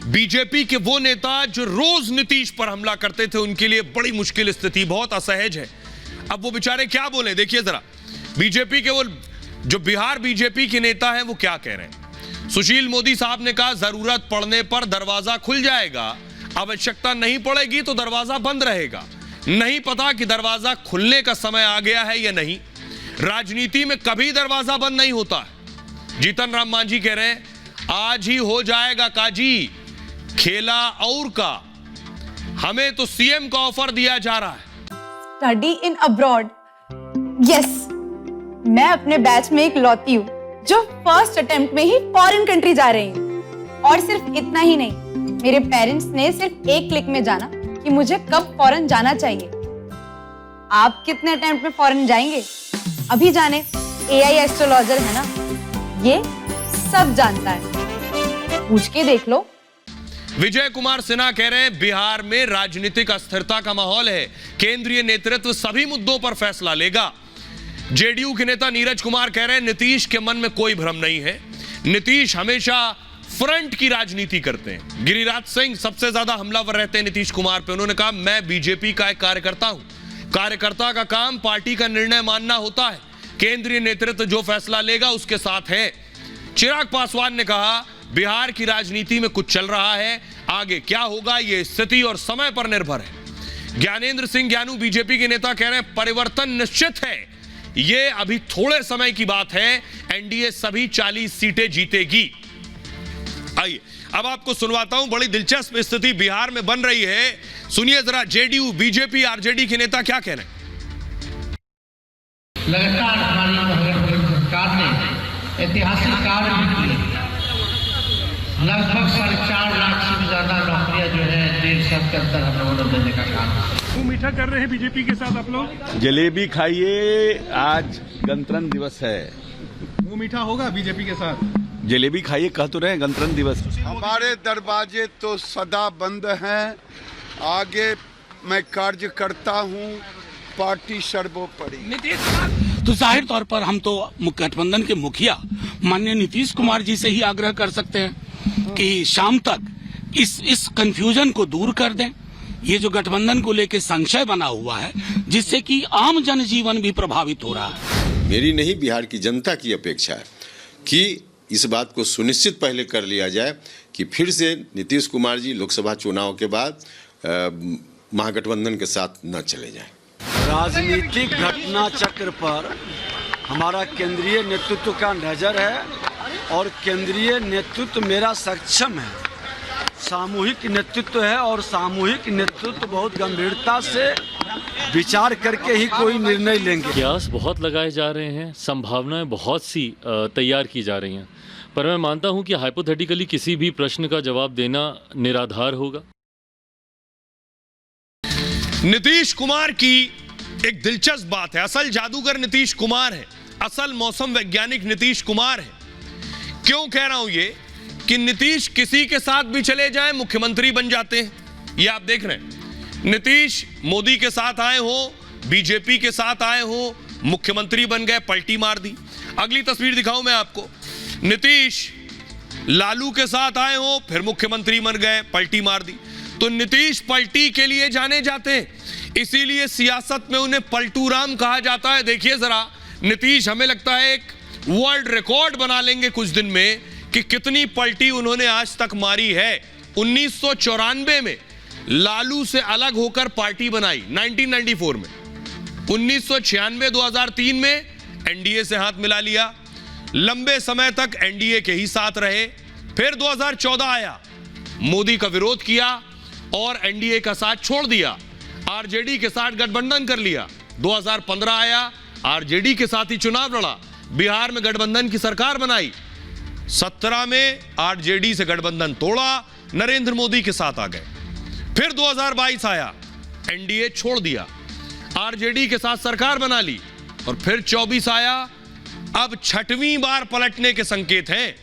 BJP के वो नेता जो रोज नीतीश पर हमला करते थे, उनके लिए बड़ी मुश्किल स्थिति, बहुत असहज है। अब वो बेचारे क्या बोले, देखिए जरा। बीजेपी के वो जो बिहार बीजेपी के नेता हैं वो क्या कह रहे हैं। सुशील मोदी साहब ने कहा जरूरत पड़ने पर दरवाजा खुल जाएगा, आवश्यकता नहीं पड़ेगी तो दरवाजा बंद रहेगा। नहीं पता कि दरवाजा खुलने का समय आ गया है या नहीं। राजनीति में कभी दरवाजा बंद नहीं होता है। जीतन राम मांझी कह रहे हैं आज ही हो जाएगा काजी, खेला और का, हमें तो सीएम का ऑफर दिया जा रहा है। स्टडी इन अब्रॉड, यस, मैं अपने बैच में एक लौती हूँ जो फर्स्ट अटेम्प्ट में ही फॉरेन कंट्री जा रही हूँ। और सिर्फ इतना ही नहीं, मेरे पेरेंट्स ने सिर्फ एक क्लिक में जाना कि मुझे कब फॉरेन जाना चाहिए। आप कितने अटेम्प्ट में फॉरेन जाएंगे अभी जाने, एआई एस्ट्रोलॉजर है ना, ये सब जानता है, पूछ के देख लो। विजय कुमार सिन्हा कह रहे हैं बिहार में राजनीतिक अस्थिरता का माहौल है, केंद्रीय नेतृत्व सभी मुद्दों पर फैसला लेगा। जेडीयू के नेता नीरज कुमार कह रहे हैं नीतीश के मन में कोई भ्रम नहीं है, नीतीश हमेशा फ्रंट की राजनीति करते हैं। गिरिराज सिंह सबसे ज्यादा हमलावर रहते हैं नीतीश कुमार पे। उन्होंने कहा मैं बीजेपी का एक कार्यकर्ता हूं, कार्यकर्ता का काम पार्टी का निर्णय मानना होता है, केंद्रीय नेतृत्व जो फैसला लेगा उसके साथ है। चिराग पासवान ने कहा बिहार की राजनीति में कुछ चल रहा है, आगे क्या होगा ये स्थिति और समय पर निर्भर है। ज्ञानेंद्र सिंह ज्ञानू बीजेपी के नेता कह रहे हैं परिवर्तन निश्चित है, ये अभी थोड़े समय की बात है, एनडीए सभी 40 सीटें जीतेगी। आइए अब आपको सुनवाता हूं, बड़ी दिलचस्प स्थिति बिहार में बन रही है। सुनिए जरा जेडीयू बीजेपी आरजेडी के नेता क्या कह रहे हैं। लगातार हमारी सरकार ने ऐतिहासिक कार्य भी किए, लगभग 4.5 लाख से भी ज्यादा नौकरियां जो है 1.5 साल के अंदर हम लोगों ने देने का काम। मुंह मीठा कर रहे हैं बीजेपी के साथ आप लोग। जलेबी खाइए, आज गणतंत्र दिवस है। मुंह मीठा होगा बीजेपी के साथ। जलेबी खाइए, कह तो रहे गणतंत्र दिवस। हमारे दरवाजे तो सदा बंद हैं, आगे मैं कार्य करता हूं, पार्टी सर्वोपरि। तो जाहिर तौर पर हम तो गठबंधन के मुखिया माननीय नीतीश कुमार जी से ही आग्रह कर सकते हैं कि शाम तक इस कंफ्यूजन को दूर कर दें। ये जो गठबंधन को लेकर संशय बना हुआ है, जिससे कि आम जनजीवन भी प्रभावित हो रहा है। मेरी नहीं, बिहार की जनता की अपेक्षा है कि इस बात को सुनिश्चित पहले कर लिया जाए कि फिर से नीतीश कुमार जी लोकसभा चुनाव के बाद महागठबंधन के साथ न चले जाएं। राजनीतिक घटना चक्र पर हमारा केंद्रीय नेतृत्व का नज़र है और केंद्रीय नेतृत्व मेरा सक्षम है, सामूहिक नेतृत्व है और सामूहिक नेतृत्व बहुत गंभीरता से विचार करके ही कोई निर्णय लेंगे। प्रयास बहुत लगाए जा रहे हैं, संभावनाएं बहुत सी तैयार की जा रही हैं, पर मैं मानता हूं कि हाइपोथेटिकली किसी भी प्रश्न का जवाब देना निराधार होगा। नीतीश कुमार की एक दिलचस्प बात है, असल जादूगर नीतीश कुमार है, असल मौसम वैज्ञानिक नीतीश कुमार है। क्यों कह रहा हूं ये कि नीतीश किसी के साथ भी चले जाएं मुख्यमंत्री बन जाते हैं। ये आप देख रहे हैं, नीतीश मोदी के साथ आए हो, बीजेपी के साथ आए हो, मुख्यमंत्री बन गए, पलटी मार दी। अगली तस्वीर दिखाऊं मैं आपको, नीतीश लालू के साथ आए हो, फिर मुख्यमंत्री बन गए, पलटी मार दी। तो नीतीश पलटी के लिए जाने जाते हैं, इसीलिए सियासत में उन्हें पलटू राम कहा जाता है। देखिए जरा, नीतीश हमें लगता है एक वर्ल्ड रिकॉर्ड बना लेंगे कुछ दिन में कि कितनी पलटी उन्होंने आज तक मारी है। 1994 में लालू से अलग होकर पार्टी बनाई, 1994 में, 1996 2003 में एनडीए से हाथ मिला लिया, लंबे समय तक एनडीए के ही साथ रहे। फिर 2014 आया, मोदी का विरोध किया और एनडीए का साथ छोड़ दिया, आरजेडी के साथ गठबंधन कर लिया। 2015 आया, आरजेडी के साथ ही चुनाव लड़ा, बिहार में गठबंधन की सरकार बनाई। 17 में आरजेडी से गठबंधन तोड़ा, नरेंद्र मोदी के साथ आ गए। फिर 2022 आया, एनडीए छोड़ दिया, आरजेडी के साथ सरकार बना ली, और फिर 24 आया। अब 6वीं बार पलटने के संकेत हैं।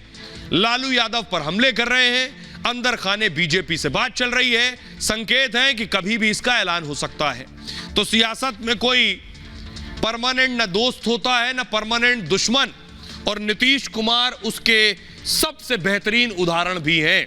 लालू यादव पर हमले कर रहे हैं, अंदर खाने बीजेपी से बात चल रही है, संकेत हैं कि कभी भी इसका ऐलान हो सकता है। तो सियासत में कोई परमानेंट न दोस्त होता है न परमानेंट दुश्मन, और नीतीश कुमार उसके सबसे बेहतरीन उदाहरण भी हैं।